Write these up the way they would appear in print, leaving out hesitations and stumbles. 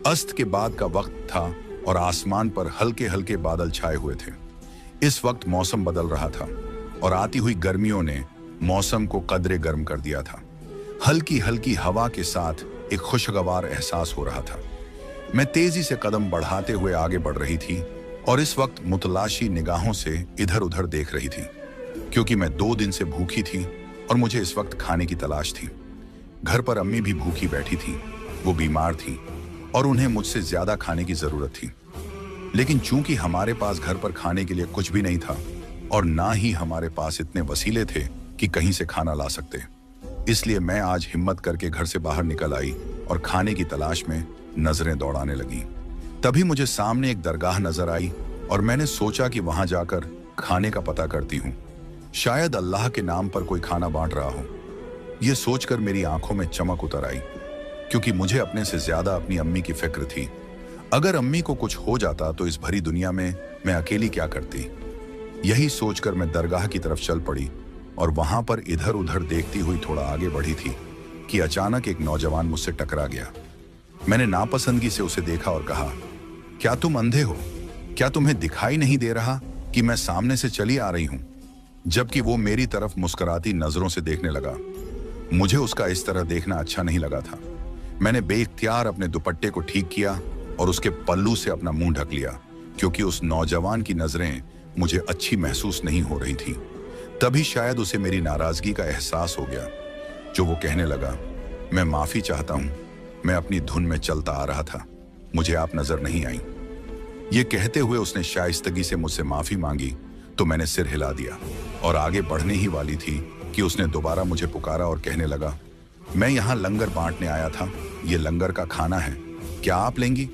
अस्त के बाद का वक्त था और आसमान पर हल्के हल्के बादल छाए हुए थे। इस वक्त मौसम बदल रहा था और आती हुई गर्मियों ने मौसम को कदरे गर्म कर दिया था। हल्की हल्की हवा के साथ एक खुशगवार एहसास हो रहा था। मैं तेजी से कदम बढ़ाते हुए आगे बढ़ रही थी और इस वक्त मुतलाशी निगाहों से इधर उधर देख रही थी, क्योंकि मैं 2 दिन से भूखी थी और मुझे इस वक्त खाने की तलाश थी। घर पर अम्मी भी भूखी बैठी थी। वो बीमार थी और उन्हें मुझसे ज्यादा खाने की जरूरत थी। लेकिन चूंकि हमारे पास घर पर खाने के लिए कुछ भी नहीं था और ना ही हमारे पास इतने वसीले थे कि कहीं से खाना ला सकते, इसलिए मैं आज हिम्मत करके घर से बाहर निकल आई और खाने की तलाश में नजरें दौड़ाने लगी। तभी मुझे सामने एक दरगाह नजर आई और मैंने सोचा कि वहां जाकर खाने का पता करती हूँ। शायद अल्लाह के नाम पर कोई खाना बांट रहा हो। यह सोचकर मेरी आंखों में चमक उतर आई, क्योंकि मुझे अपने से ज्यादा अपनी अम्मी की फिक्र थी। अगर अम्मी को कुछ हो जाता तो इस भरी दुनिया में मैं अकेली क्या करती। यही सोचकर मैं दरगाह की तरफ चल पड़ी और वहां पर इधर उधर देखती हुई थोड़ा आगे बढ़ी थी कि अचानक एक नौजवान मुझसे टकरा गया। मैंने नापसंदगी से उसे देखा और कहा, क्या तुम अंधे हो? क्या तुम्हें दिखाई नहीं दे रहा कि मैं सामने से चली आ रही हूं? जबकि वो मेरी तरफ मुस्कुराती नजरों से देखने लगा। मुझे उसका इस तरह देखना अच्छा नहीं लगा था। मैंने बेइख्तियार अपने दुपट्टे को ठीक किया और उसके पल्लू से अपना मुंह ढक लिया, क्योंकि उस नौजवान की नजरें मुझे अच्छी महसूस नहीं हो रही थी। तभी शायद उसे मेरी नाराजगी का एहसास हो गया, जो वो कहने लगा, मैं माफी चाहता हूं, मैं अपनी धुन में चलता आ रहा था, मुझे आप नजर नहीं आई। ये कहते हुए उसने शाइस्तगी से मुझसे माफी मांगी तो मैंने सिर हिला दिया और आगे बढ़ने ही वाली थी कि उसने दोबारा मुझे पुकारा और कहने लगा, मैं यहाँ लंगर बांटने आया था, ये लंगर का खाना है, क्या आप लेंगी?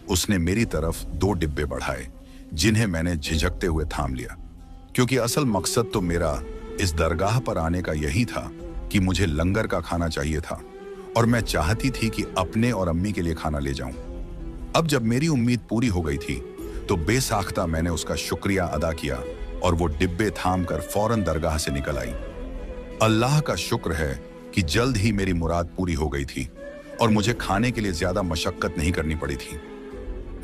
उसने मेरी तरफ 2 डिब्बे बढ़ाए, जिन्हें मैंने झिझकते हुए थाम लिया, क्योंकि असल मकसद तो मेरा इस दरगाह पर आने का यही था कि मुझे लंगर का खाना चाहिए था और मैं चाहती थी कि अपने और अम्मी के लिए खाना ले जाऊं। अब जब मेरी उम्मीद पूरी हो गई थी तो बेसाख्ता मैंने उसका शुक्रिया अदा किया और वो डिब्बे थाम कर फौरन दरगाह से निकल आई। अल्लाह का शुक्र है कि जल्द ही मेरी मुराद पूरी हो गई थी और मुझे खाने के लिए ज्यादा मशक्कत नहीं करनी पड़ी थी।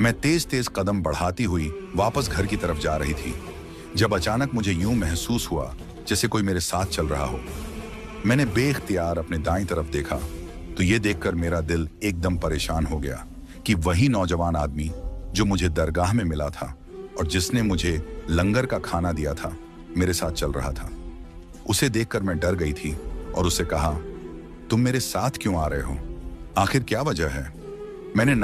मैं तेज तेज कदम बढ़ाती हुई वापस घर की तरफ जा रही थी, जब अचानक मुझे यूं महसूस हुआ जैसे कोई मेरे साथ चल रहा हो। मैंने बेइख्तियार अपने दाईं तरफ देखा तो ये देखकर मेरा दिल एकदम परेशान हो गया कि वही नौजवान आदमी जो मुझे दरगाह में मिला था और जिसने मुझे लंगर का खाना दिया था, मेरे साथ चल रहा था। उसे देखकर मैं डर गई थी और उसे कहा, तुम मेरे साथ क्यों आ रहे हो? आखिर क्या वजह है? मैंने